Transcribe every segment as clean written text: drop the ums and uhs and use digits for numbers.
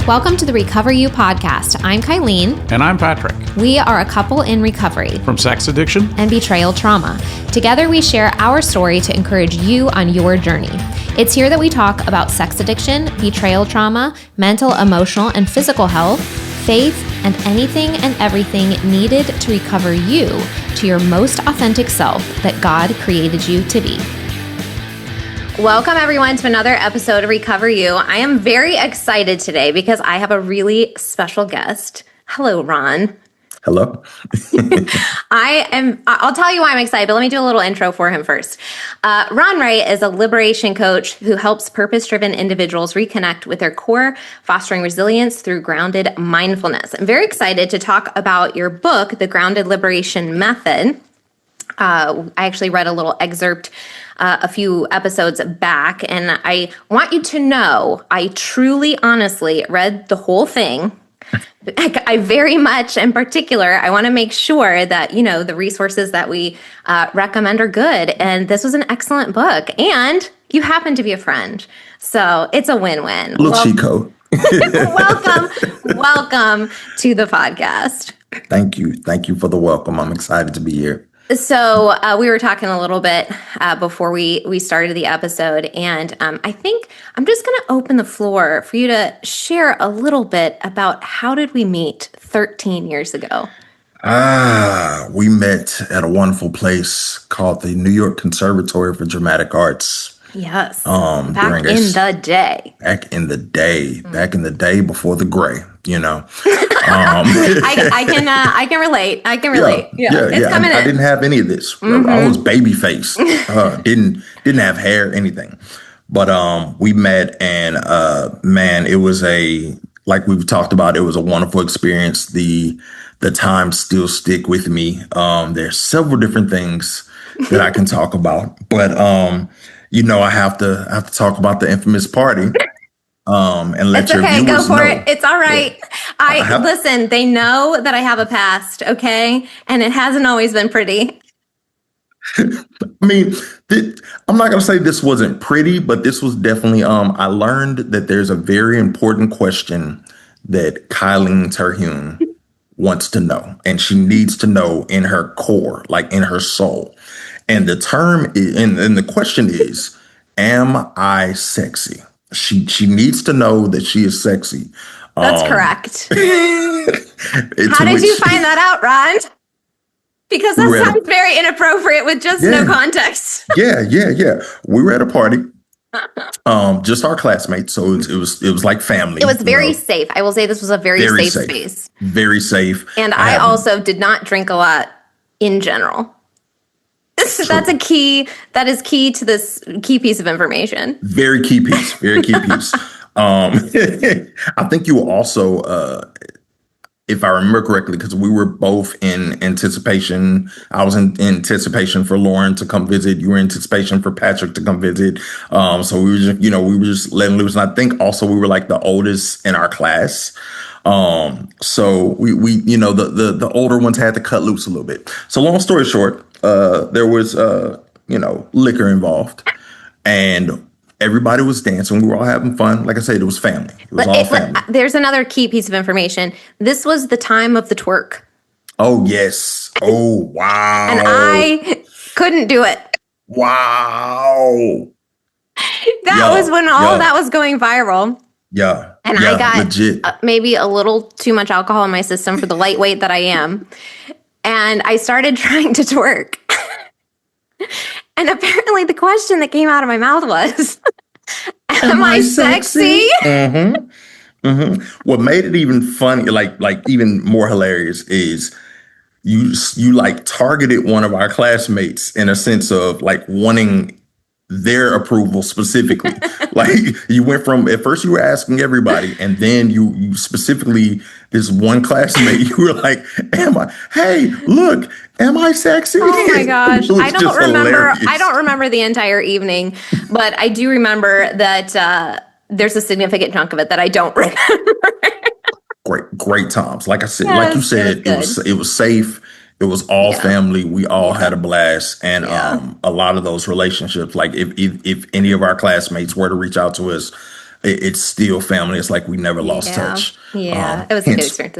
Welcome to the Recover You podcast. I'm Kylene. And I'm Patrick. We are a couple in recovery from sex addiction and betrayal trauma. Together, we share our story to encourage you on your journey. It's here that we talk about sex addiction, betrayal trauma, mental, emotional, and physical health, faith, and anything and everything needed to recover you to your most authentic self that God created you to be. Welcome, everyone, to another episode of Recover You. I am very excited today because I have a really special guest. Hello, Ron. Hello. I'll tell you why I'm excited, but let me do a little intro for him first. Ron Rhea is a liberation coach who helps purpose-driven individuals reconnect with their core, fostering resilience through grounded mindfulness. I'm very excited to talk about your book, The Grounded Liberation Method. I actually read a little excerpt a few episodes back, and I want you to know I truly, honestly read the whole thing. I very much, in particular, I want to make sure that, you know, the resources that we recommend are good. And this was an excellent book. And you happen to be a friend. So it's a win-win. Cheat code. Welcome to the podcast. Thank you. Thank you for the welcome. I'm excited to be here. So we were talking a little bit before we started the episode, and I think I'm just going to open the floor for you to share a little bit about how did we meet 13 years ago? We met at a wonderful place called the New York Conservatory for Dramatic Arts. Yes. Back in the day. Back in the day before the gray, you know. I can relate. Yeah. It's coming in. I didn't have any of this. Mm-hmm. I was baby faced. Didn't have hair, anything. But we met, and man, it was like we've talked about, it was a wonderful experience. The times still stick with me. There's several different things that I can talk about, but you know, I have to talk about the infamous party. And let your viewers know. Go for it. It's all right. Listen, they know that I have a past, okay? And it hasn't always been pretty. I mean, I'm not going to say this wasn't pretty, but this was definitely, I learned that there's a very important question that Kylene Terhune wants to know, and she needs to know in her core, like in her soul. And the term is, and the question is, am I sexy? She needs to know that she is sexy. That's correct. How did you find that out, Ron? Because that sounds very inappropriate with just no context. Yeah. We were at a party, just our classmates, so it was like family. It was very safe. I will say this was a very safe space. Very safe. And I also did not drink a lot in general. That is key to this key piece of information. Very key piece. I think you also, if I remember correctly, because we were both in anticipation. I was in anticipation for Lauren to come visit. You were in anticipation for Patrick to come visit. So we were just letting loose. And I think also we were like the oldest in our class. So we the older ones had to cut loose a little bit. So long story short, there was, liquor involved, and everybody was dancing. We were all having fun. Like I said, it was family. It was all family. There's another key piece of information. This was the time of the twerk. Oh, yes. Oh, wow. And I couldn't do it. Wow. That was when all that was going viral. Yeah. And I got maybe a little too much alcohol in my system for the lightweight that I am. And I started trying to twerk. And apparently the question that came out of my mouth was, am I sexy? Mm-hmm. Mm-hmm. What made it even funny, like even more hilarious, is you like targeted one of our classmates in a sense of like wanting their approval specifically. Like you went from, at first you were asking everybody, and then you specifically, this one classmate, you were like, am I sexy? Oh my gosh. I don't remember the entire evening, but I do remember that there's a significant chunk of it that I don't remember. Great times. Like I said, like you said, it was safe. It was all family. We all had a blast. And a lot of those relationships, like if any of our classmates were to reach out to us, it's still family. It's like we never lost Yeah. touch. Yeah. It was a good Hence experience.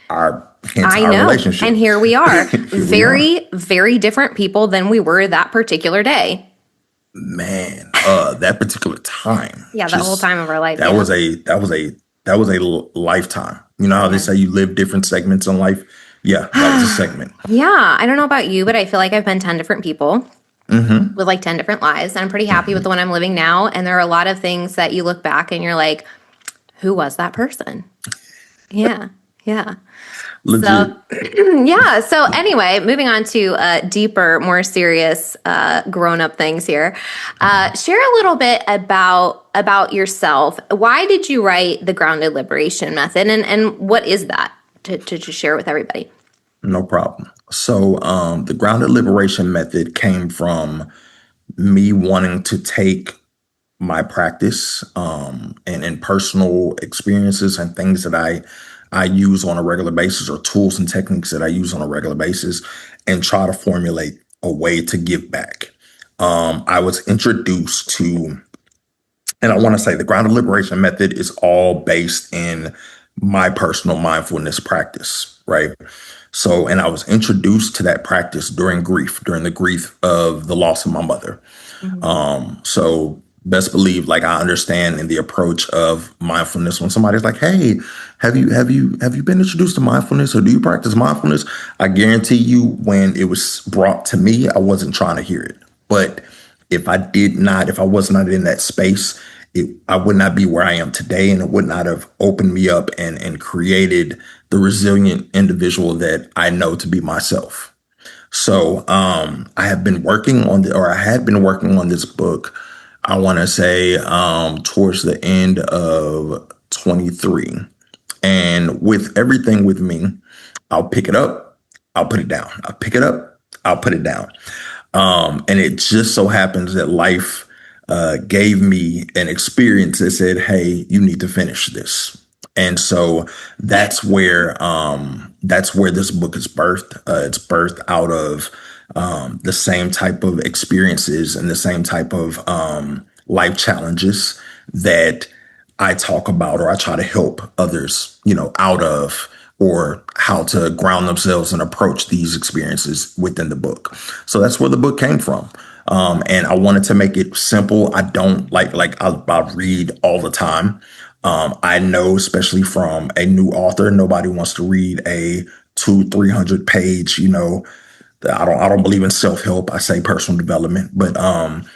hence I our know. And relationship. here we are, Here we are. very, very different people than we were that particular day. Man, that particular time, Yeah, that whole just time of our life. that Yeah. was a that was a that was a lifetime. You know how they Yeah. say you live different segments in life? Yeah, that was a segment. Yeah. I don't know about you, but I feel like I've been 10 different people Hmm. with like 10 different lives. And I'm pretty happy with the Hmm. one I'm living now. And there are a lot of things that you look back and you're like, who was that person? Yeah. Yeah. So, Legit. yeah. So, anyway, moving on to deeper, more serious, grown-up things here. Share a little bit about yourself. Why did you write the Grounded Liberation Method, and what is that to just share with everybody? No problem. So, the grounded liberation method came from me wanting to take my practice and personal experiences and things that I use on a regular basis, or tools and techniques that I use on a regular basis, and try to formulate a way to give back. I was introduced to, and I want to say the grounded liberation method is all based in my personal mindfulness practice, right? So, and I was introduced to that practice during the grief of the loss of my mother. Mhm. So best believe, like, I understand in the approach of mindfulness when somebody's like, "Hey, have you been introduced to mindfulness, or do you practice mindfulness?" I guarantee you, when it was brought to me, I wasn't trying to hear it. But if I was not in that space, I would not be where I am today, and it would not have opened me up and created the resilient individual that I know to be myself. So I have been working on or I had been working on this book, I want to say towards the end of 23. And with everything with me, I'll pick it up, I'll put it down. I'll pick it up, I'll put it down. And it just so happens that life gave me an experience that said, "Hey, you need to finish this." And so that's where this book is birthed. It's birthed out of the same type of experiences and the same type of life challenges that I talk about, or I try to help others, out of, or how to ground themselves and approach these experiences within the book. So that's where the book came from. And I wanted to make it simple. I don't I read all the time. I know, especially from a new author, nobody wants to read a 300 page, I don't believe in self-help. I say personal development. But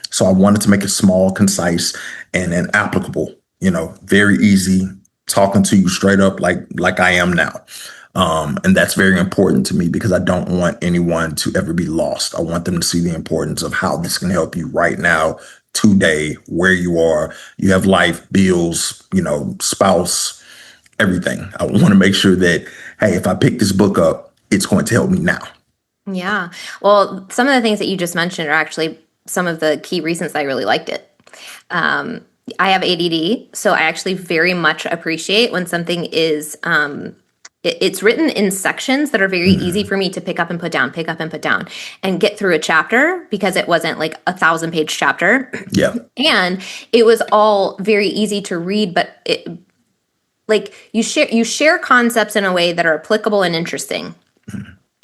so I wanted to make it small, concise, and applicable, very easy, talking to you straight up like I am now. And that's very important to me because I don't want anyone to ever be lost. I want them to see the importance of how this can help you right now, today, where you are. You have life, bills, spouse, everything. I want to make sure that, hey, if I pick this book up, it's going to help me now. Yeah. Well, some of the things that you just mentioned are actually some of the key reasons I really liked it. I have ADD, so I actually very much appreciate when something is it's written in sections that are very easy Mhm. for me to pick up and put down, pick up and put down, and get through a chapter because it wasn't like 1,000-page chapter, Yeah. and it was all very easy to read. But like you share concepts in a way that are applicable and interesting.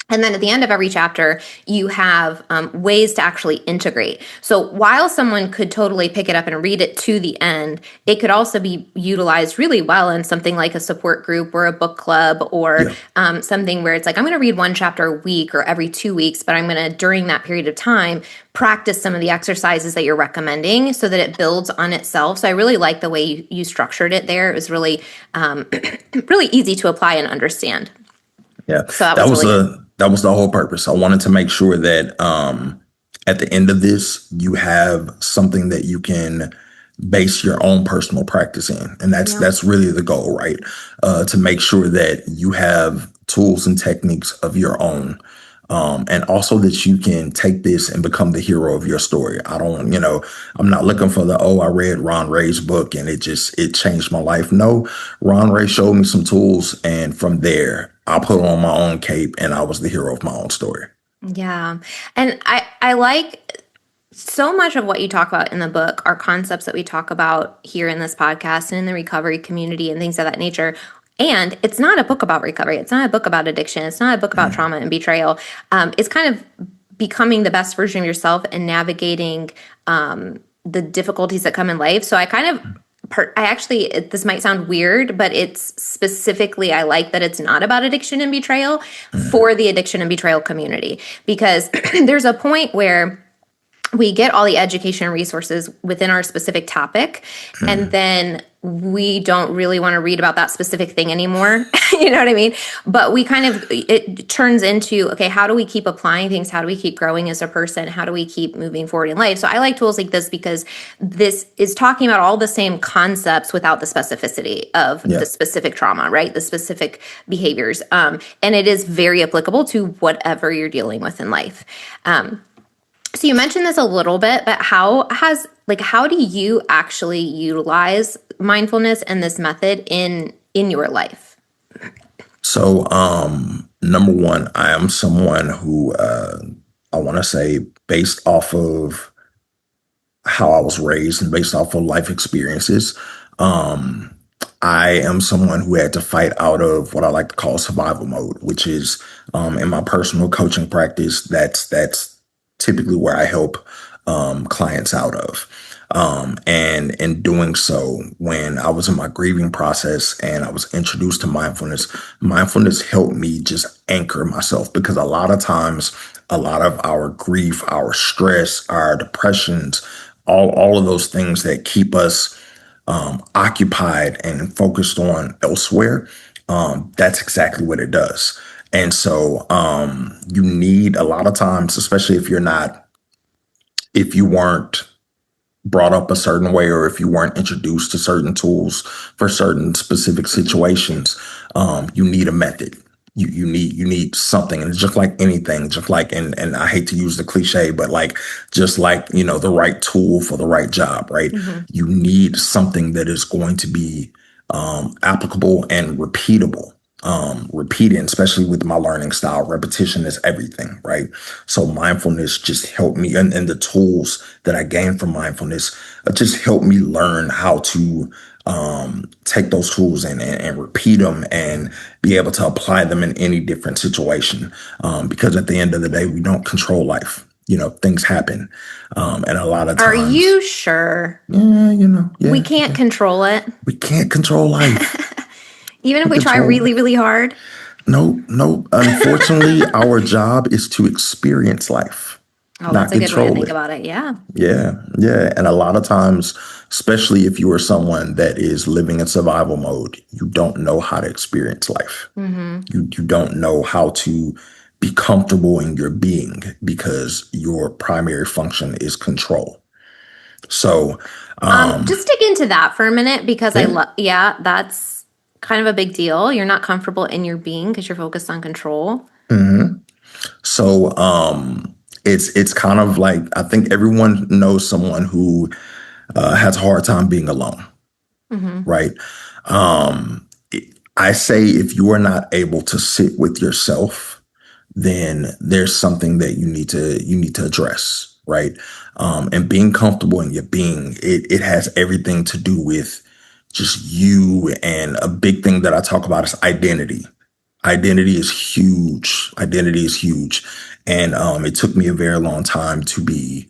And then at the end of every chapter, you have ways to actually integrate. So while someone could totally pick it up and read it to the end, it could also be utilized really well in something like a support group or a book club, or Yeah. something where it's like, I'm going to read one chapter a week or every 2 weeks, but I'm going to, during that period of time, practice some of the exercises that you're recommending so that it builds on itself. So I really like the way you structured it there. It was really, really easy to apply and understand. Yeah. So that That was was really good. that was the whole purpose. I wanted to make sure that at the end of this, you have something that you can base your own personal practice in. And that's Yeah. that's really the goal, right? To make sure that you have tools and techniques of your own. And also that you can take this and become the hero of your story. I'm not looking for I read Ron Rhea's book and it changed my life. No, Ron Rhea showed me some tools, and from there, I put on my own cape and I was the hero of my own story. Yeah. And I like so much of what you talk about in the book are concepts that we talk about here in this podcast and in the recovery community and things of that nature. And it's not a book about recovery. It's not a book about addiction. It's not a book about trauma and betrayal. It's kind of becoming the best version of yourself and navigating the difficulties that come in life. So this might sound weird, but it's specifically, I like that it's not about addiction and betrayal for the addiction and betrayal community, because there's a point where we get all the education and resources within our specific topic, and then we don't really want to read about that specific thing anymore. You know what I mean? But it turns into, okay, how do we keep applying things? How do we keep growing as a person? How do we keep moving forward in life? So I like tools like this because this is talking about all the same concepts without the specificity of the specific trauma, right? The specific behaviors. And it is very applicable to whatever you're dealing with in life. So you mentioned this a little bit, but how do you actually utilize mindfulness and this method in your life? So, number one, I am someone who, I want to say, based off of how I was raised and based off of life experiences, I am someone who had to fight out of what I like to call survival mode, which is, in my personal coaching practice, that's typically where I help clients out of. And in doing so, when I was in my grieving process and I was introduced to mindfulness helped me just anchor myself, because a lot of times, a lot of our grief, our stress, our depressions, all of those things that keep us occupied and focused on elsewhere, that's exactly what it does. And so you need, a lot of times, especially if you weren't brought up a certain way, or if you weren't introduced to certain tools for certain specific situations, you need a method. You need something. And it's just like anything, just like, and I hate to use the cliche, but just like, the right tool for the right job, right? Mm-hmm. You need something that is going to be applicable and repeatable. Repeating, especially with my learning style, repetition is everything, right? So mindfulness just helped me, and the tools that I gained from mindfulness just helped me learn how to take those tools and repeat them and be able to apply them in any different situation. Because at the end of the day, we don't control life. Things happen. And a lot of times. Are you sure? Yeah, we can't control it. We can't control life. Even if we try really, really hard? No. Unfortunately, our job is to experience life. Oh, that's a good way to think about it. Yeah. Yeah. And a lot of times, especially if you are someone that is living in survival mode, you don't know how to experience life. Mm-hmm. You don't know how to be comfortable in your being, because your primary function is control. So just dig into that for a minute, because that's kind of a big deal. You're not comfortable in your being because you're focused on control. Mm-hmm. So it's kind of like, I think everyone knows someone who has a hard time being alone, mm-hmm. right? I say, if you are not able to sit with yourself, then there's something that you need to address, right? And being comfortable in your being, it has everything to do with just you. And a big thing that I talk about is identity. Identity is huge. And it took me a very long time to be,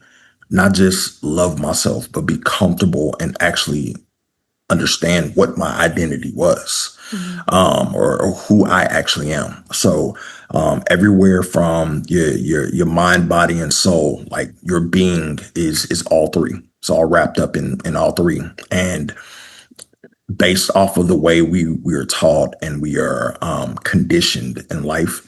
not just love myself, but be comfortable and actually understand what my identity was, mm-hmm. or who I actually am. So everywhere from your mind, body, and soul, like your being is all three. It's all wrapped up in all three. And based off of the way we are taught and we are conditioned in life,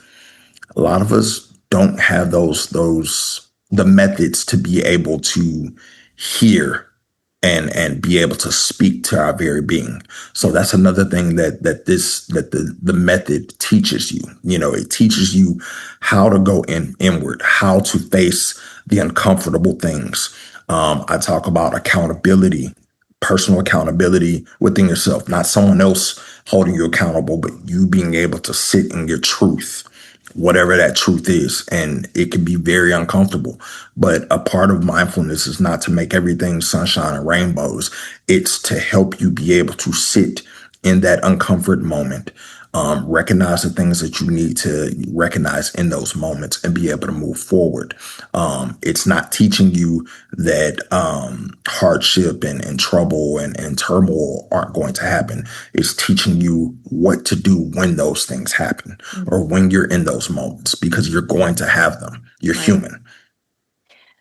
a lot of us don't have the methods to be able to hear and be able to speak to our very being. So that's another thing that the method teaches you. It teaches you how to go inward, how to face the uncomfortable things. I talk about accountability, personal accountability within yourself, not someone else holding you accountable, but you being able to sit in your truth whatever that truth is. And it can be very uncomfortable. But a part of mindfulness is not to make everything sunshine and rainbows. It's to help you be able to sit in that uncomfort moment, recognize the things that you need to recognize in those moments and be able to move forward. It's not teaching you that hardship and trouble and turmoil aren't going to happen. It's teaching you what to do when those things happen or when you're in those moments, because you're going to have them. You're human.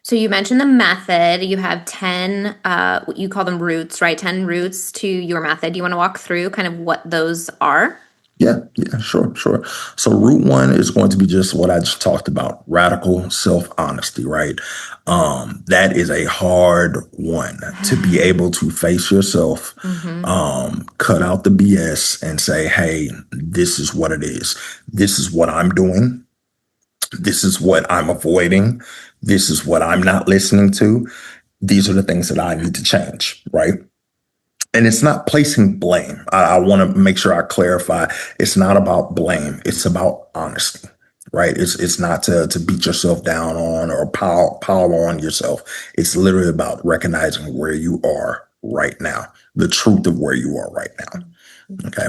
So you mentioned the method. You have 10, you call them roots, right? 10 roots to your method. Do you want to walk through kind of what those are? Yeah, sure. So root one is going to be just what I just talked about, radical self-honesty, right? That is a hard one to be able to face yourself, cut out the BS and say, hey, this is what it is. This is what I'm doing. This is what I'm avoiding. This is what I'm not listening to. These are the things that I need to change, right? And it's not placing blame. I want to make sure I clarify. It's not about blame. It's about honesty, right? It's not to beat yourself down on or pile on yourself. It's literally about recognizing where you are right now, the truth of where you are right now. Okay.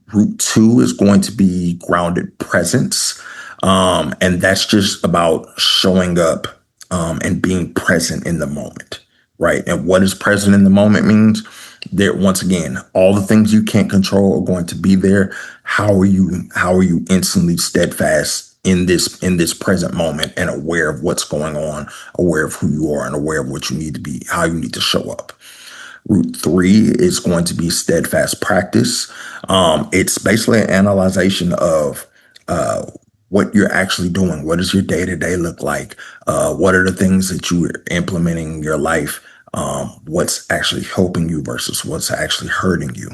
Root two is going to be grounded presence. And that's just about showing up and being present in the moment. Right. And what is present in the moment means that, once again, all the things you can't control are going to be there. How are you instantly steadfast in this present moment and aware of what's going on, aware of who you are and aware of what you need to be, how you need to show up. Root three is going to be steadfast practice. It's basically an analyzation of what you're actually doing. What does your day-to-day look like? What are the things that you are implementing in your life? What's actually helping you versus what's actually hurting you?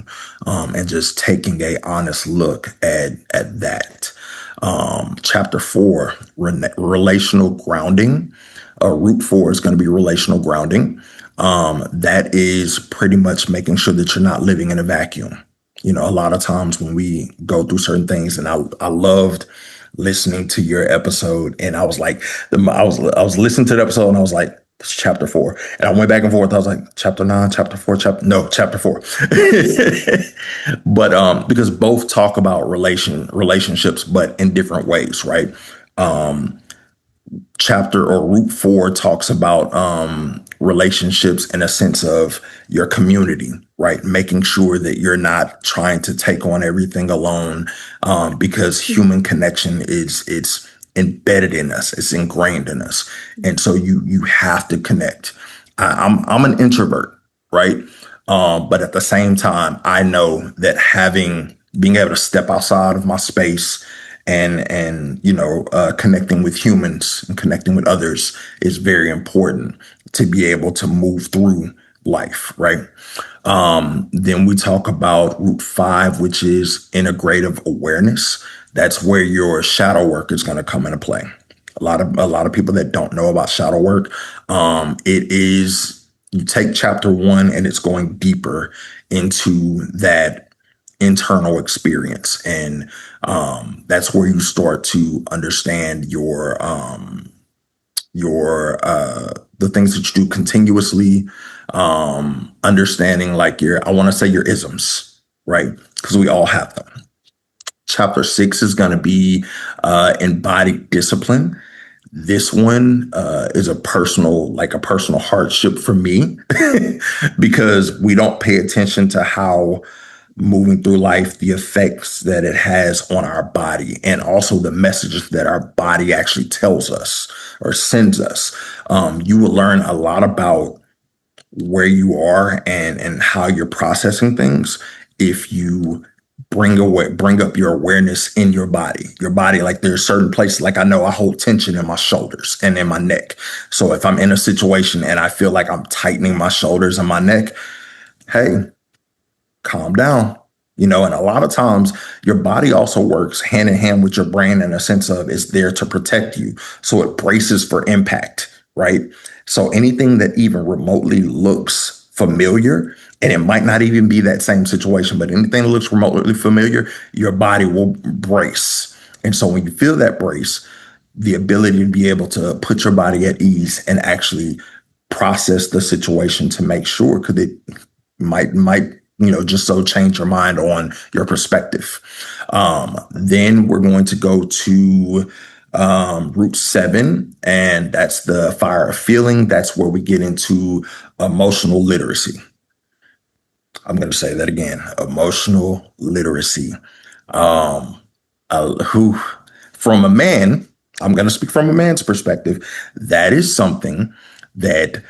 And just taking a honest look at that. Chapter 4, relational grounding. Root 4 is going to be relational grounding. That is pretty much making sure that you're not living in a vacuum. You know, a lot of times when we go through certain things, and I loved listening to your episode, and I was like, I was listening to the episode, and I was like, it's chapter 4, and I went back and forth. I was like, chapter 9, chapter 4, chapter 4. But because both talk about relationships, but in different ways, right? Chapter or root 4 talks about relationships in a sense of your community, right? Making sure that you're not trying to take on everything alone, because human connection it's embedded in us, it's ingrained in us, and so you have to connect. I'm an introvert, right? But at the same time, I know that being able to step outside of my space and connecting with humans and connecting with others is very important to be able to move through life, right? Then we talk about root 5, which is integrative awareness. That's where your shadow work is going to come into play. A lot of people that don't know about shadow work, it is, you take chapter 1 and it's going deeper into that internal experience, and that's where you start to understand the things that you do continuously, understanding like I want to say your isms, right? Because we all have them. Chapter 6 is going to be embodied discipline. This one is a personal hardship for me because we don't pay attention to how moving through life, the effects that it has on our body, and also the messages that our body actually tells us or sends us. You will learn a lot about where you are and how you're processing things if you bring up your awareness in your body. Your body, like there's certain places, like I know I hold tension in my shoulders and in my neck. So if I'm in a situation and I feel like I'm tightening my shoulders and my neck, hey, calm down. And a lot of times your body also works hand in hand with your brain in a sense of it's there to protect you. So it braces for impact, right? So anything that even remotely looks familiar And it might not even be that same situation, but anything that looks remotely familiar, your body will brace. And so when you feel that brace, the ability to be able to put your body at ease and actually process the situation to make sure, because it might just so change your mind on your perspective. Then we're going to go to root 7, and that's the fire of feeling. That's where we get into emotional literacy. I'm going to say that again, emotional literacy. Um, who, from a man, I'm going to speak from a man's perspective, that is something that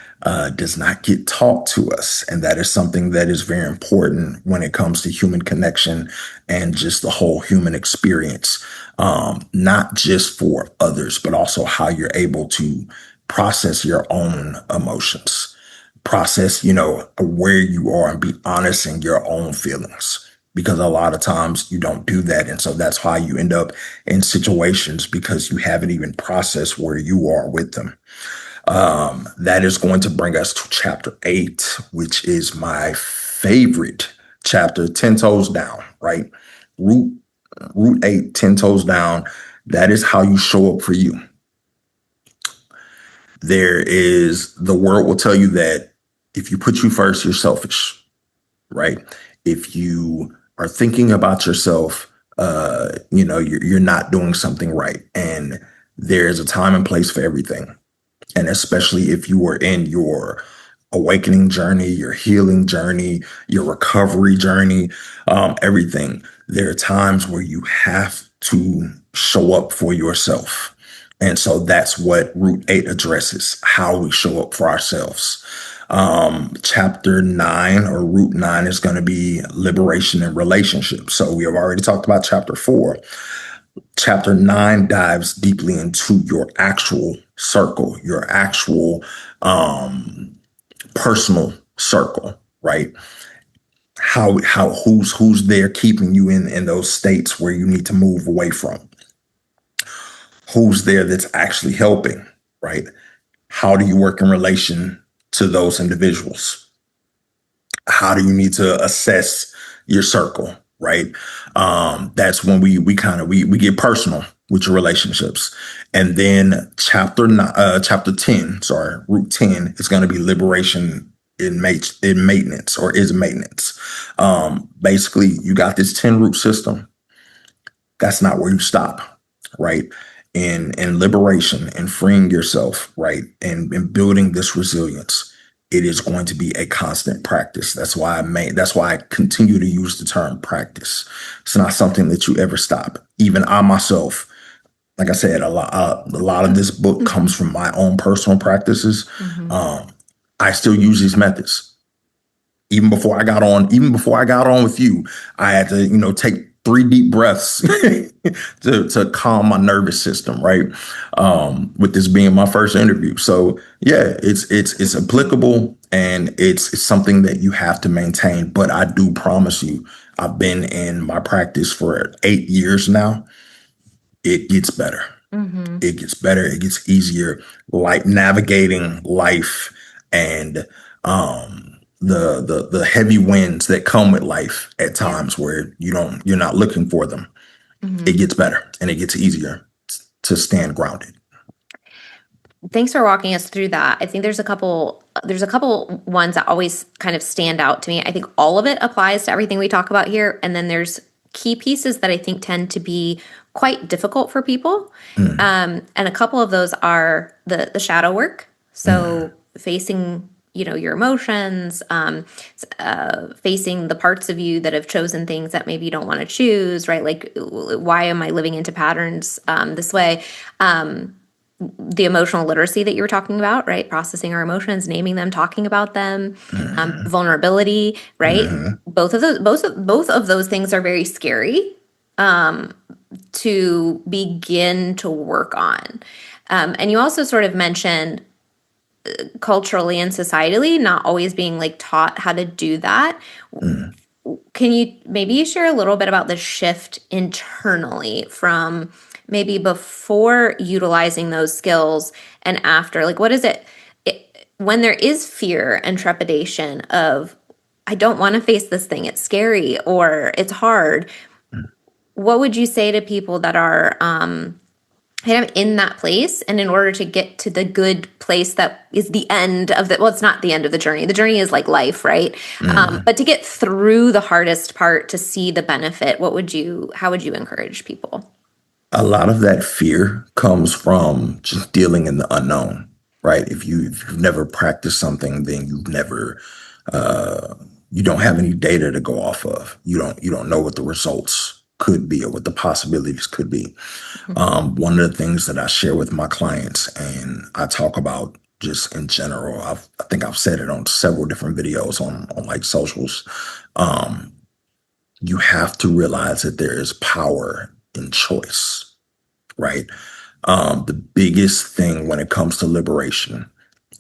does not get taught to us. And that is something that is very important when it comes to human connection and just the whole human experience, not just for others, but also how you're able to process your own emotions, process, where you are and be honest in your own feelings. Because a lot of times you don't do that. And so that's why you end up in situations because you haven't even processed where you are with them. That is going to bring us to chapter 8, which is my favorite chapter, 10 toes down, right? Root, root 8, 10 toes down. That is how you show up for you. The world will tell you that if you put you first, you're selfish, right? If you are thinking about yourself, you're not doing something right. And there's a time and place for everything. And especially if you are in your awakening journey, your healing journey, your recovery journey, everything, there are times where you have to show up for yourself. And so that's what Root 8 addresses, how we show up for ourselves. Chapter 9 or Root 9 is going to be liberation and relationships. So we have already talked about chapter 4. Chapter 9 dives deeply into your actual circle, your actual personal circle, right? Who's there keeping you in those states where you need to move away from? Who's there that's actually helping, right? How do you work in relation to those individuals? How do you need to assess your circle, right? That's when we get personal with your relationships. And then chapter 10, sorry, root 10 is going to be liberation in maintenance, or is maintenance. Basically, you got this 10 root system. That's not where you stop, right? In liberation and freeing yourself, right? And building this resilience, it is going to be a constant practice. That's why I continue to use the term practice. It's not something that you ever stop. Even I myself, like I said, a lot of this book comes from my own personal practices. I still use these methods. Even before I got on with you, I had to, take 3 deep breaths to calm my nervous system, right? With this being my first interview. So yeah, it's applicable, and it's something that you have to maintain. But I do promise you, I've been in my practice for 8 years now. It gets better. It gets better. It gets easier. Like navigating life and the heavy winds that come with life at times where you're not looking for them. It gets better and it gets easier to stand grounded. Thanks for walking us through that. I think there's a couple ones that always kind of stand out to me. I think all of it applies to everything we talk about here, and then there's key pieces that I think tend to be quite difficult for people. And a couple of those are the shadow work. So facing your emotions, facing the parts of you that have chosen things that maybe you don't want to choose, right? Like, why am I living into patterns this way? The emotional literacy that you were talking about, right? Processing our emotions, naming them, talking about them, vulnerability, right? Both of those things are very scary to begin to work on. And you also sort of mentioned culturally and societally not always being like taught how to do that. Can you maybe share a little bit about the shift internally from maybe before utilizing those skills and after? Like, what is it when there is fear and trepidation of I don't want to face this thing. It's scary or it's hard. What would you say to people that are kind of in that place, and in order to get to the good place that is the end of the, well, it's not the end of the journey. The journey is like life, right? Mm. But to get through the hardest part, to see the benefit, how would you encourage people? A lot of that fear comes from just dealing in the unknown, right? If you've never practiced something, then you've never, uh, you don't have any data to go off of. You don't know what the results could be or what the possibilities could be. One of the things that I share with my clients and I talk about just in general, I think I've said it on several different videos on like socials. Um, you have to realize that there is power in choice, right? The biggest thing when it comes to liberation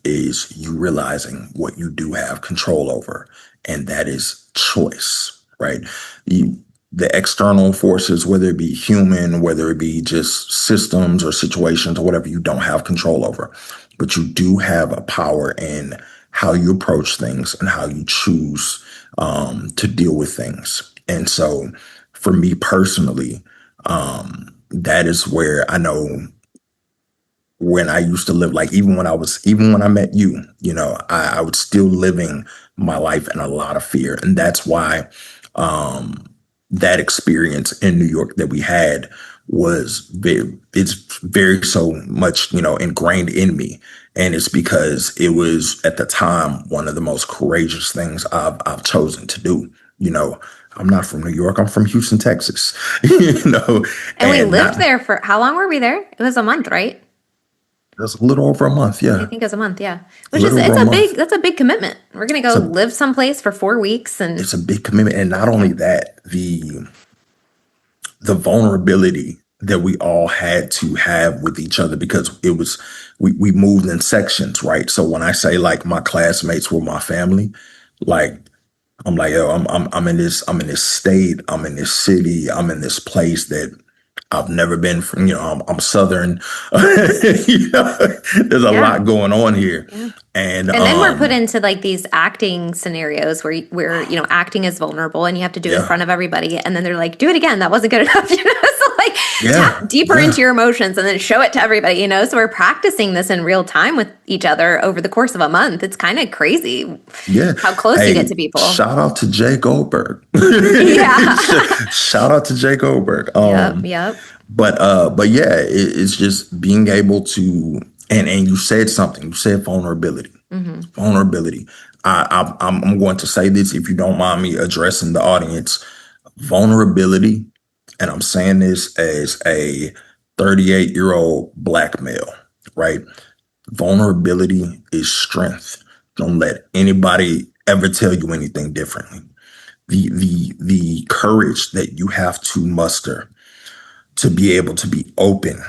is you realizing what you do have control over, and that is choice, right? You, the external forces, whether it be human, whether it be just systems or situations or whatever, you don't have control over, but you do have a power in how you approach things and how you choose to deal with things. And so, for me personally, that is where I know when I used to live, like even when I met you, I was still living my life in a lot of fear. And that's why that experience in New York that we had it's very so much, ingrained in me. And it's because it was at the time one of the most courageous things I've chosen to do. You know, I'm not from New York. I'm from Houston, Texas. you know, And we and lived not there for how long were we there? It was a month, right? That's a little over a month. I Yeah, think it was a month, yeah. a Which is little over it's a a month. big that's a big commitment. We're gonna go It's a live someplace for 4 weeks and it's a big commitment, and not yeah. only that, the vulnerability that we all had to have with each other because we moved in sections, right? So when I say like my classmates were my family, like I'm like, yo, I'm in this state, I'm in this city, I'm in this place that I've never been from, I'm Southern. There's a Yeah. lot going on here. Yeah. And And then we're put into like these acting scenarios where acting is vulnerable and you have to do it in yeah, front of everybody, and then they're like, do it again, that wasn't good enough. So like yeah, tap deeper yeah, into your emotions and then show it to everybody. So we're practicing this in real time with each other over the course of a month. It's kind of crazy yeah. how close you get Hey, to people. shout out to Jay Goldberg. Yeah. Shout out to Jay Goldberg. Yep. But yeah, it's just being able to, and you said something. You said vulnerability. Hmm. Vulnerability. I'm going to say this if you don't mind me addressing the audience. Vulnerability, and I'm saying this as a 38-year-old black male, right? Vulnerability is strength. Don't let anybody ever tell you anything differently. The courage that you have to muster to be able to be open,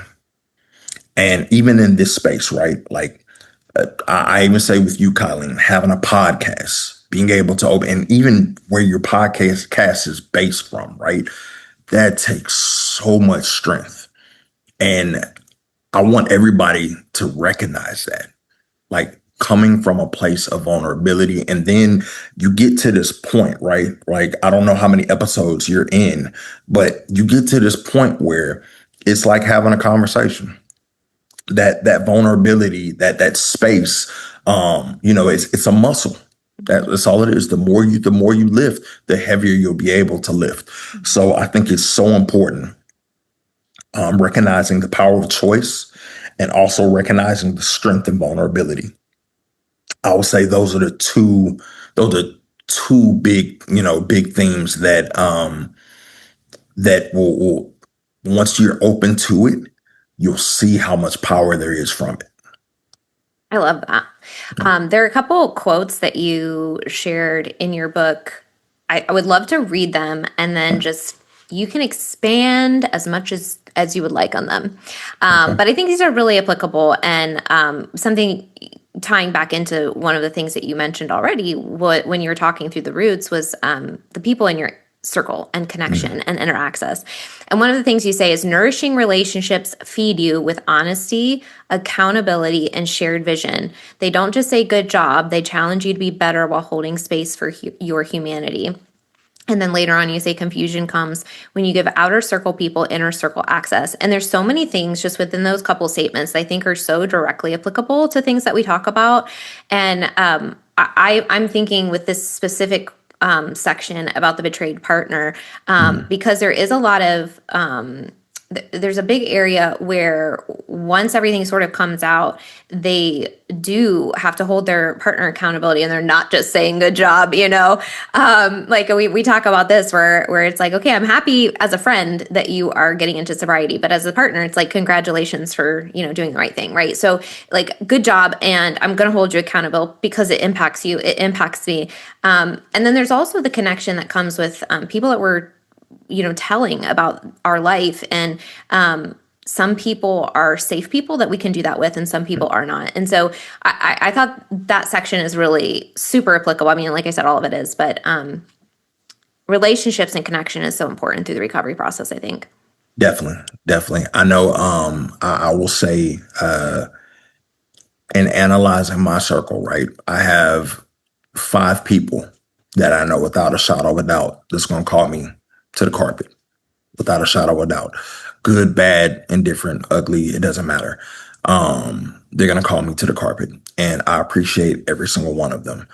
and even in this space, right? Like I even say with you, Kylene, having a podcast, being able to open, and even where your podcast cast is based from, right? That takes so much strength. And I want everybody to recognize that, like coming from a place of vulnerability. And then you get to this point, right? Like, I don't know how many episodes you're in, but you get to this point where it's like having a conversation. That vulnerability, that space, it's a muscle. That's all it is. The more you lift, the heavier you'll be able to lift. So I think it's so important, recognizing the power of choice and also recognizing the strength and vulnerability. I would say those are two big, big themes that will once you're open to it, you'll see how much power there is from it. I love that. There are a couple quotes that you shared in your book. I would love to read them, and then just you can expand as much as you would like on them. Okay. But I think these are really applicable, and something tying back into one of the things that you mentioned already, when you were talking through the roots, was the people circle and connection and inner access. And one of the things you say is nourishing relationships feed you with honesty, accountability, and shared vision. They don't just say good job, they challenge you to be better while holding space for your humanity. And then later on, you say confusion comes when you give outer circle people inner circle access. And there's so many things just within those couple statements that I think are so directly applicable to things that we talk about. And I'm thinking with this specific section about the betrayed partner, because there is a lot of there's a big area where once everything sort of comes out, they do have to hold their partner accountability, and they're not just saying good job, like we talk about this where it's like, okay, I'm happy as a friend that you are getting into sobriety, but as a partner, it's like, congratulations for, doing the right thing. Right. So like, good job. And I'm going to hold you accountable because it impacts you. It impacts me. And then there's also the connection that comes with people that we're telling about our life. And some people are safe people that we can do that with, and some people are not. And so I thought that section is really super applicable. I mean, like I said, all of it is, but relationships and connection is so important through the recovery process, I think. Definitely. I know, I will say, in analyzing my circle, right, I have 5 people that I know without a shadow of a doubt that's going to call me to the carpet, without a shadow of a doubt. Good, bad, indifferent, ugly, it doesn't matter. They're going to call me to the carpet, and I appreciate every single one of them.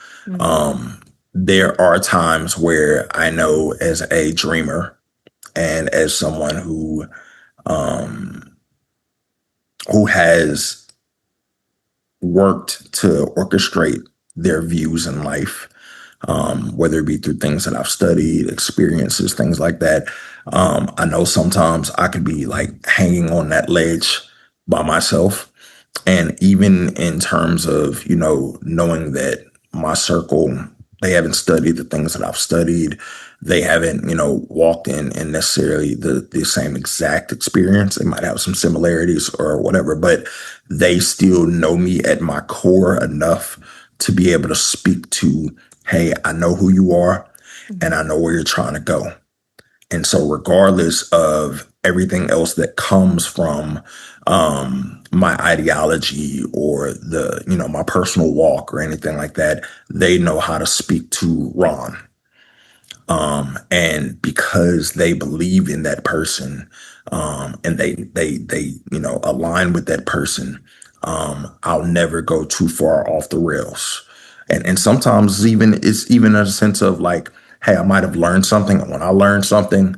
There are times where I know, as a dreamer and as someone who has worked to orchestrate their views in life, whether it be through things that I've studied, experiences, things like that. I know sometimes I could be like hanging on that ledge by myself. And even in terms of, knowing that my circle, they haven't studied the things that I've studied. They haven't, walked in necessarily the same exact experience. They might have some similarities or whatever, but they still know me at my core enough to be able to speak to, hey, I know who you are and I know where you're trying to go. And so regardless of everything else that comes from my ideology or my personal walk or anything like that, they know how to speak to Ron. And because they believe in that person, and they align with that person, I'll never go too far off the rails. And sometimes it's even a sense of like, hey, I might have learned something. And when I learn something,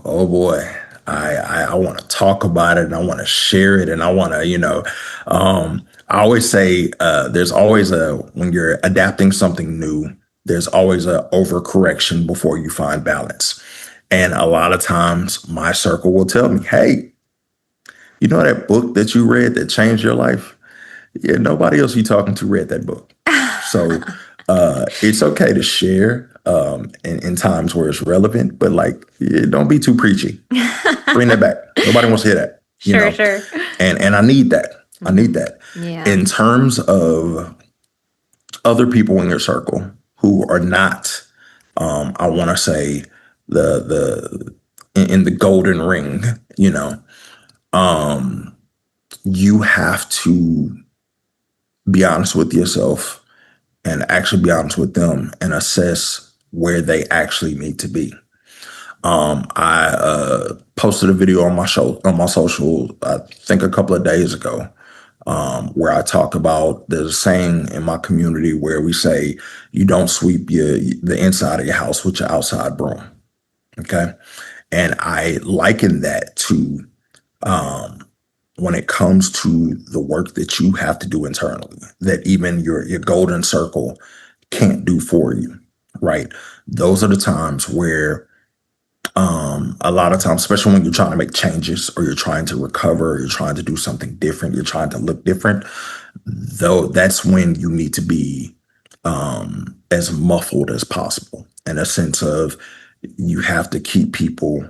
oh boy, I want to talk about it and I want to share it and I want to, I always say there's always when you're adapting something new, there's always a overcorrection before you find balance. And a lot of times my circle will tell me, hey, you know that book that you read that changed your life? Yeah, nobody else you talking to read that book. So it's okay to share in times where it's relevant, but like, don't be too preachy. Bring that back. Nobody wants to hear that. Sure. And I need that. I need that. Yeah. In terms of other people in your circle who are not, I want to say in the golden ring, you have to be honest with yourself and actually be honest with them and assess where they actually need to be. I posted a video on my social, I think a couple of days ago, where I talk about there's a saying in my community where we say you don't sweep the inside of your house with your outside broom. Okay, and I liken that to when it comes to the work that you have to do internally, that even your golden circle can't do for you, right? Those are the times where a lot of times, especially when you're trying to make changes or you're trying to recover, or you're trying to do something different, you're trying to look different, though that's when you need to be as muffled as possible, in a sense of you have to keep people,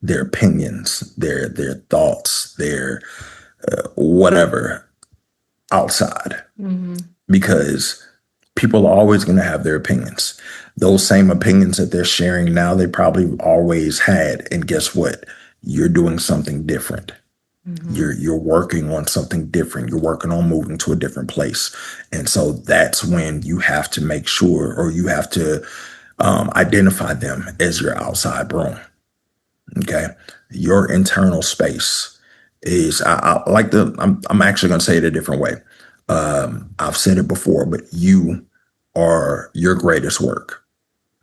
their opinions, their thoughts, their whatever outside, because people are always going to have their opinions. Those same opinions that they're sharing now, they probably always had. And guess what? You're doing something different. You're working on something different. You're working on moving to a different place. And so that's when you have to make sure, or you have to identify them as your outside room. Okay. Your internal space is, I like I'm actually going to say it a different way. I've said it before, but you are your greatest work,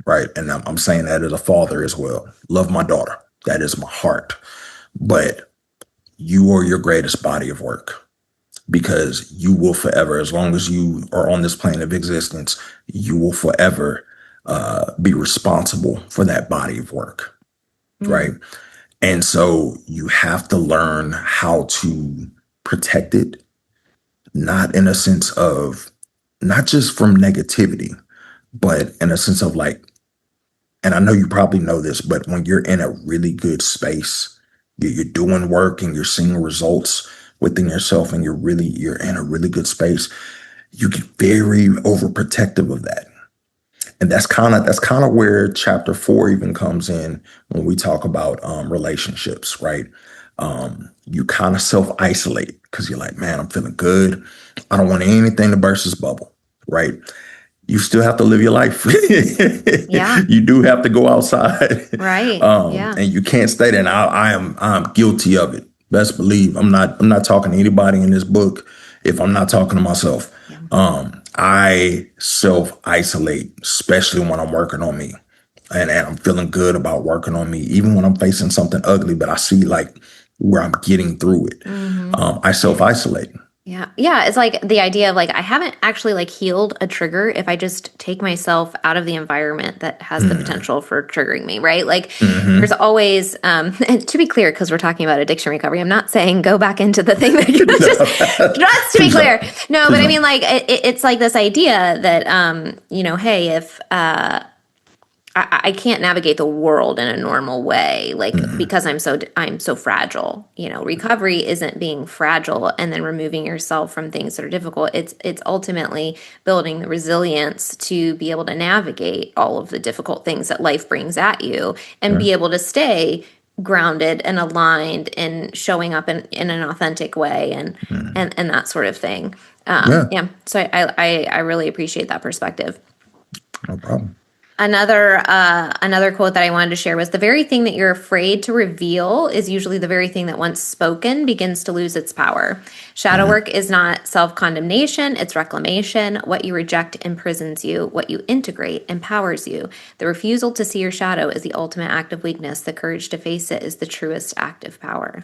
right? And I'm saying that as a father as well. Love my daughter. That is my heart. But you are your greatest body of work, because you will forever, as long as you are on this plane of existence, you will forever be responsible for that body of work, right? And so you have to learn how to protect it, not in a sense of, not just from negativity, but in a sense of like, and I know you probably know this, but when you're in a really good space, you're doing work and you're seeing results within yourself, and you're in a really good space, you get very overprotective of that. And that's kind of where chapter 4 even comes in when we talk about relationships, right? You kind of self-isolate because you're like, man, I'm feeling good. I don't want anything to burst this bubble, right? You still have to live your life. Yeah. You do have to go outside. Right. Yeah. And you can't stay there. And I'm guilty of it. Best believe I'm not talking to anybody in this book if I'm not talking to myself. I self-isolate, especially when I'm working on me. And I'm feeling good about working on me, even when I'm facing something ugly, but I see like where I'm getting through it. I self-isolate. Yeah. Yeah. It's like the idea of like, I haven't actually like healed a trigger if I just take myself out of the environment that has the potential for triggering me, right? Like there's always, and to be clear, because we're talking about addiction recovery, I'm not saying go back into the thing that you just to be clear. No, but I mean like, it's like this idea that, hey, if, I can't navigate the world in a normal way, like because I'm so fragile. Recovery isn't being fragile and then removing yourself from things that are difficult. It's ultimately building the resilience to be able to navigate all of the difficult things that life brings at you and be able to stay grounded and aligned and showing up in an authentic way and that sort of thing. So I really appreciate that perspective. No problem. Another quote that I wanted to share was, the very thing that you're afraid to reveal is usually the very thing that once spoken begins to lose its power. Shadow work is not self-condemnation, it's reclamation. What you reject imprisons you. What you integrate empowers you. The refusal to see your shadow is the ultimate act of weakness. The courage to face it is the truest act of power.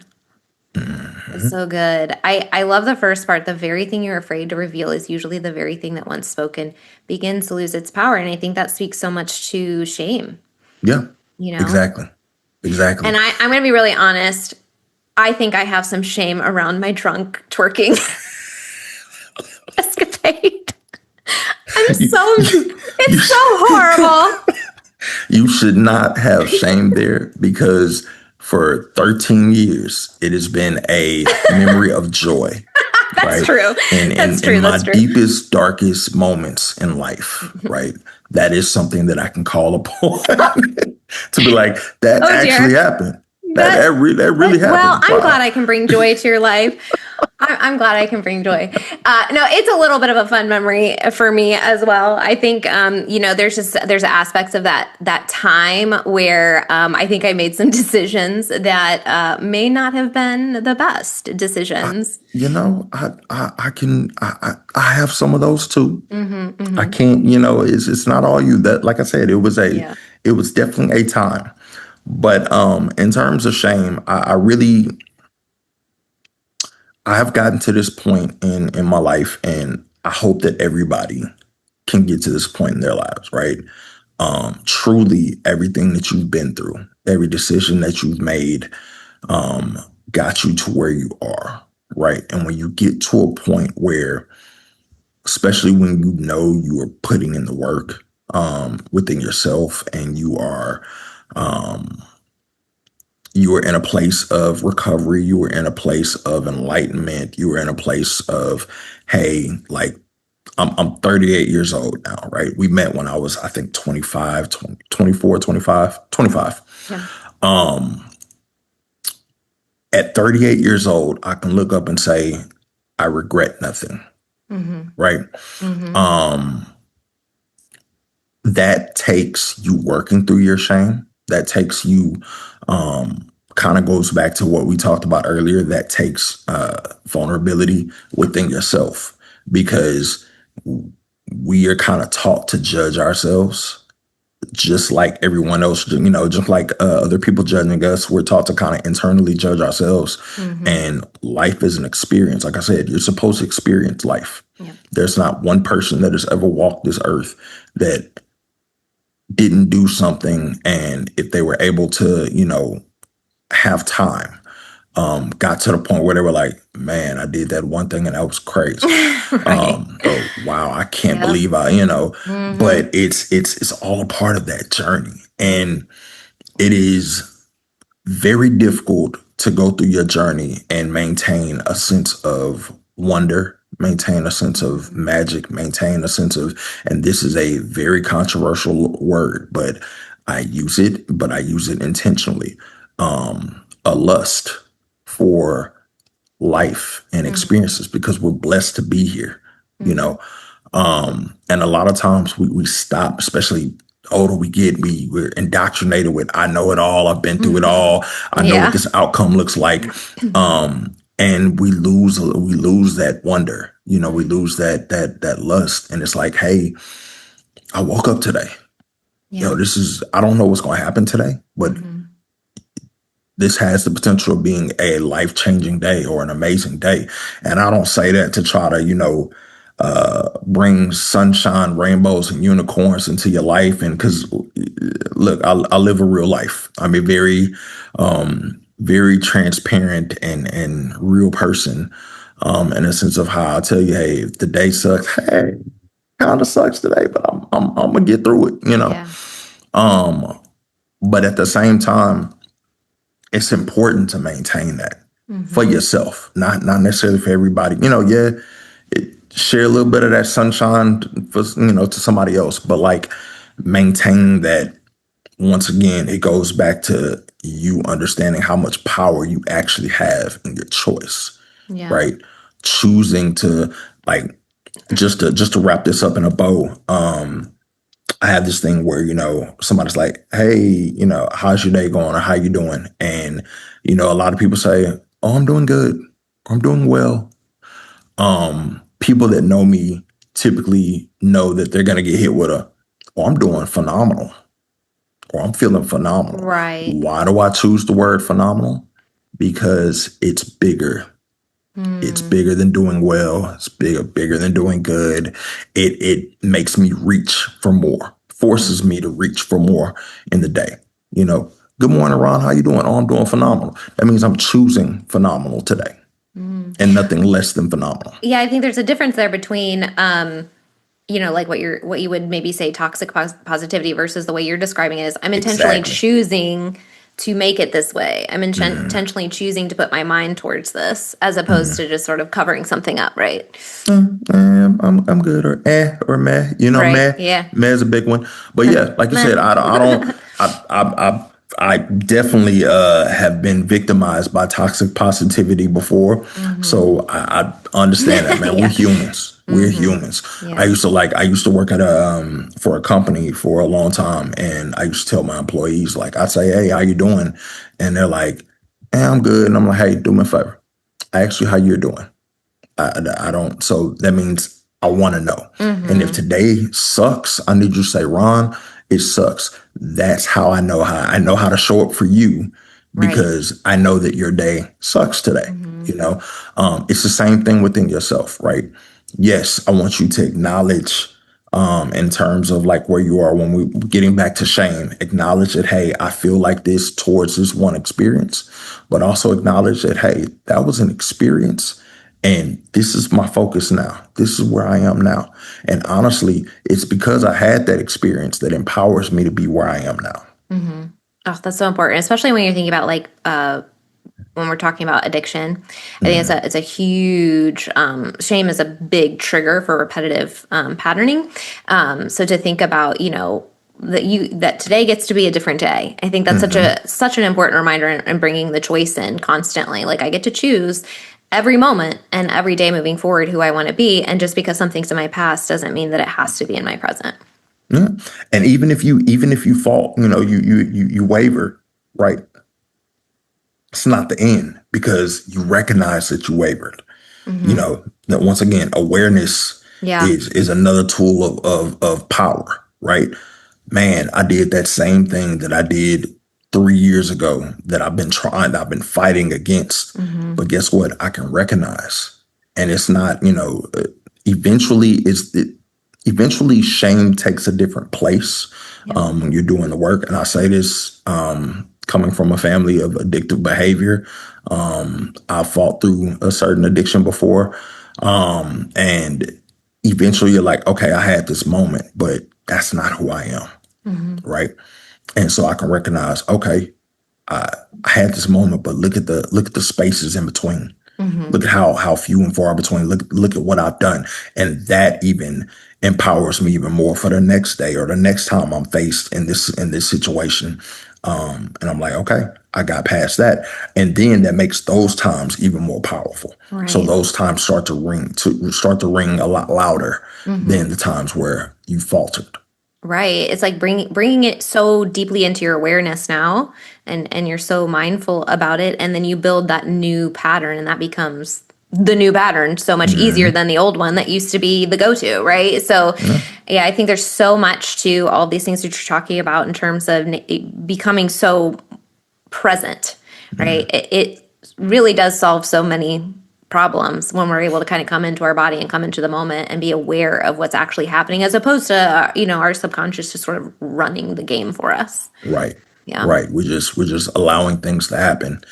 It's so good. I love the first part. The very thing you're afraid to reveal is usually the very thing that once spoken begins to lose its power. And I think that speaks so much to shame. Yeah. Exactly. And I'm going to be really honest. I think I have some shame around my drunk twerking escapade. It's so horrible. You should not have shame there, because for 13 years, it has been a memory of joy. That's true. In my deepest, darkest moments in life, right? That is something that I can call upon to be like, that actually happened. That really happened. Well, I'm glad I can bring joy to your life. I'm glad I can bring joy. No, it's a little bit of a fun memory for me as well. I think, there's aspects of that time where I think I made some decisions that may not have been the best decisions. I have some of those too. I can't, it's not all you. That, like I said, it was definitely a time. But in terms of shame, I have gotten to this point in my life, and I hope that everybody can get to this point in their lives, right? Truly, everything that you've been through, every decision that you've made, got you to where you are, right? And when you get to a point where, especially when you are putting in the work within yourself, and you are in a place of recovery, you were in a place of enlightenment, you were in a place of, hey, like, I'm 38 years old now, right? We met when I was, I think, 25, 20, 24, 25, 25. Yeah. At 38 years old, I can look up and say, I regret nothing, Mm-hmm. right? Mm-hmm. Um, that takes you working through your shame. That takes you, kind of goes back to what we talked about earlier. That takes vulnerability within yourself because we are kind of taught to judge ourselves just like everyone else, just like other people judging us. We're taught to kind of internally judge ourselves. Mm-hmm. And life is an experience. Like I said, you're supposed to experience life. Yeah. There's not one person that has ever walked this earth that didn't do something. And if they were able to, have time, got to the point where they were like, man, I did that one thing and that was crazy. Right. Or wow, I can't Yep. believe Mm-hmm. but it's all a part of that journey. And it is very difficult to go through your journey and maintain a sense of wonder, maintain a sense of magic, maintain a sense of, and this is a very controversial word, but I use it intentionally. A lust for life and experiences because we're blessed to be here, you Mm-hmm. know. And a lot of times we stop, especially older we get, we're indoctrinated with I know it all, I've been through it Mm-hmm. all, I know what Yeah. this outcome looks like. And we lose that wonder, we Mm-hmm. lose that lust. And it's like, hey, I woke up today. Yeah. I don't know what's gonna happen today, but Mm-hmm. this has the potential of being a life-changing day or an amazing day. And I don't say that to try to, bring sunshine, rainbows, and unicorns into your life. And because, look, I live a real life. I'm a very transparent and real person, in a sense of how I tell you, hey, if the day sucks, hey, kind of sucks today, but I'm gonna get through it. Yeah. Um, but at the same time, it's important to maintain that for Mm-hmm. yourself, not necessarily for everybody. Yeah, share a little bit of that sunshine for to somebody else, but like maintain that. Once again, it goes back to you understanding how much power you actually have in your choice, Yeah. right? Choosing to like just to wrap this up in a bow. I have this thing where, somebody's like, hey, how's your day going or how you doing? And, a lot of people say, oh, I'm doing good. I'm doing well. People that know me typically know that they're going to get hit with oh, I'm doing phenomenal or I'm feeling phenomenal. Right. Why do I choose the word phenomenal? Because it's bigger. It's Mm. bigger than doing well. It's bigger than doing good. It makes me reach for more, forces me to reach for more in the day. Good morning, Ron. How you doing? Oh, I'm doing phenomenal. That means I'm choosing phenomenal today Mm. and nothing less than phenomenal. Yeah, I think there's a difference there between like what you would maybe say toxic positivity versus the way you're describing it is I'm intentionally Exactly. choosing to make it this way. I'm Mm-hmm. intentionally choosing to put my mind towards this as opposed Mm-hmm. to just sort of covering something up, right? I'm good or meh. Right. Meh. Yeah. Meh is a big one. But yeah, like you Meh. said, I don't. I definitely have been victimized by toxic positivity before, Mm-hmm. so I understand that, man. We're Yeah. humans. We're Mm-hmm. humans. I Yeah. used to like. I used to work at for a company for a long time, and I used to tell my employees like, I'd say, "Hey, how you doing?" And they're like, "Hey, I'm good." And I'm like, "Hey, do me a favor. I ask you how you're doing." I don't. So that means I want to know. And if Mm-hmm. today sucks, I need you to say, Ron, it sucks. That's how I know how to show up for you Right. because I know that your day sucks today. Mm-hmm. It's the same thing within yourself, right? Yes, I want you to acknowledge, in terms of like where you are when we getting back to shame, acknowledge that, hey, I feel like this towards this one experience, but also acknowledge that, hey, that was an experience and this is my focus now. This is where I am now. And honestly, it's because I had that experience that empowers me to be where I am now. Mm-hmm. Oh, that's so important, especially when you're thinking about like when we're talking about addiction. I think it's a huge, shame is a big trigger for repetitive patterning. So to think about, that today gets to be a different day. I think that's such an important reminder in bringing the choice in constantly. Like I get to choose every moment and every day moving forward who I want to be. And just because something's in my past doesn't mean that it has to be in my present. Yeah. And even if you fall, you waver, right? It's not the end because you recognize that you wavered. That once again, awareness is another tool of power, right? Man, I did that same thing that I did 3 years ago that I've been fighting against. But guess what? I can recognize. And it's not, eventually eventually shame takes a different place when you're doing the work. And I say this coming from a family of addictive behavior. I fought through a certain addiction before. And eventually you're like, okay, I had this moment, but that's not who I am. Right. And so I can recognize, okay, I had this moment, but look at the spaces in between. Look at how few and far between. Look at what I've done. And that even empowers me even more for the next day or the next time I'm faced in this situation. And I'm like, okay, I got past that. And then that makes those times even more powerful. Right. So those times start to ring a lot louder than the times where you faltered. Right. It's like bringing it so deeply into your awareness now, and you're so mindful about it. And then you build that new pattern, and that becomes the new pattern so much easier than the old one that used to be the go-to. Right. So, yeah, I think there's so much to all these things that you're talking about in terms of becoming so present. Right. It really does solve so many problems when we're able to kind of come into our body and come into the moment and be aware of what's actually happening, as opposed to our subconscious just sort of running the game for us. Right. Yeah. Right. We're just allowing things to happen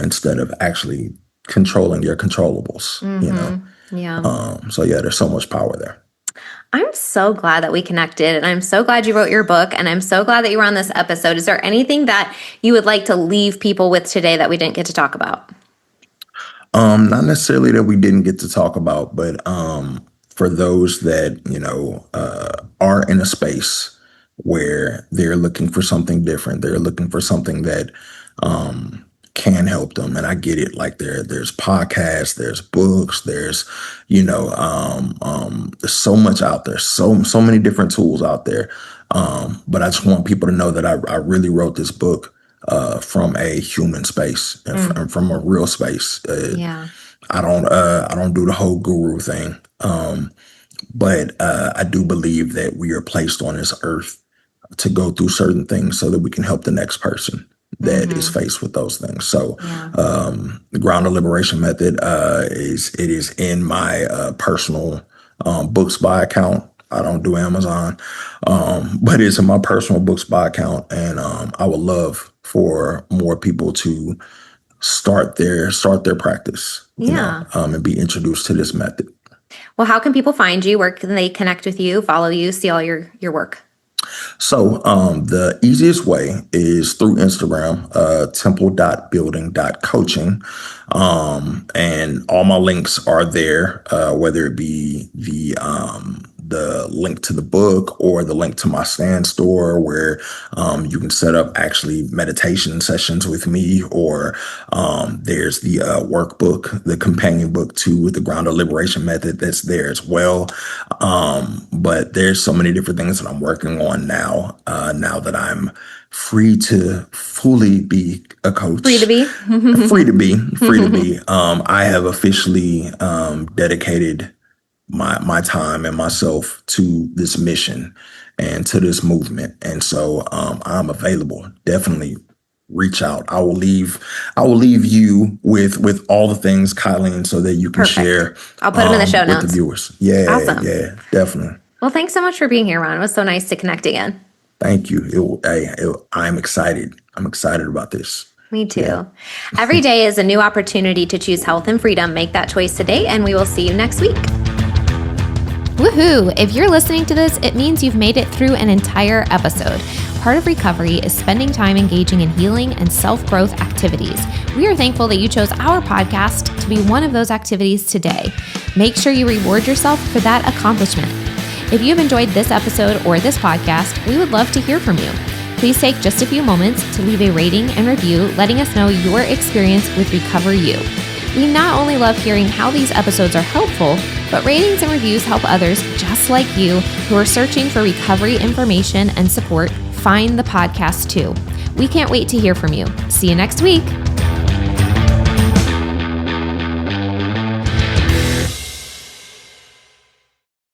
instead of actually controlling your controllables. Yeah. So yeah, there's so much power there. I'm so glad that we connected, and I'm so glad you wrote your book, and I'm so glad that you were on this episode. Is there anything that you would like to leave people with today that we didn't get to talk about? Not necessarily that we didn't get to talk about, but for those that, are in a space where they're looking for something different, they're looking for something that can help them. And I get it. Like there's podcasts, there's books, there's, there's so much out there, so many different tools out there. But I just want people to know that I really wrote this book from a human space and from a real space. I don't do the whole guru thing. But I do believe that we are placed on this earth to go through certain things so that we can help the next person that is faced with those things. So the Grounded Liberation Method is in my personal Books by account. I don't do Amazon, but it's in my personal Books by account. And I would love for more people to start their practice, and be introduced to this method. Well, how can people find you? Where can they connect with you, follow you, see all your work? So the easiest way is through Instagram, temple.building.coaching. And all my links are there, whether it be the link to the book or the link to my stand store where you can set up actually meditation sessions with me, or there's the workbook, the companion book to the Grounded Liberation Method that's there as well. But there's so many different things that I'm working on now that I'm free to fully be a coach. Free to be. Free to be. I have officially dedicated my time and myself to this mission and to this movement. And so I'm available. Definitely reach out. I will leave you with all the things, Kylene, so that you can share. I'll put them in the show notes with the viewers. Yeah. Awesome. Yeah, definitely. Well, thanks so much for being here, Ron. It was so nice to connect again. Thank you. I'm excited. I'm excited about this. Me too. Yeah. Every day is a new opportunity to choose health and freedom. Make that choice today, and we will see you next week. Woohoo! If you're listening to this, it means you've made it through an entire episode. Part of recovery is spending time engaging in healing and self-growth activities. We are thankful that you chose our podcast to be one of those activities today. Make sure you reward yourself for that accomplishment. If you've enjoyed this episode or this podcast, we would love to hear from you. Please take just a few moments to leave a rating and review, letting us know your experience with Recover You. We not only love hearing how these episodes are helpful, but ratings and reviews help others just like you who are searching for recovery information and support find the podcast too. We can't wait to hear from you. See you next week.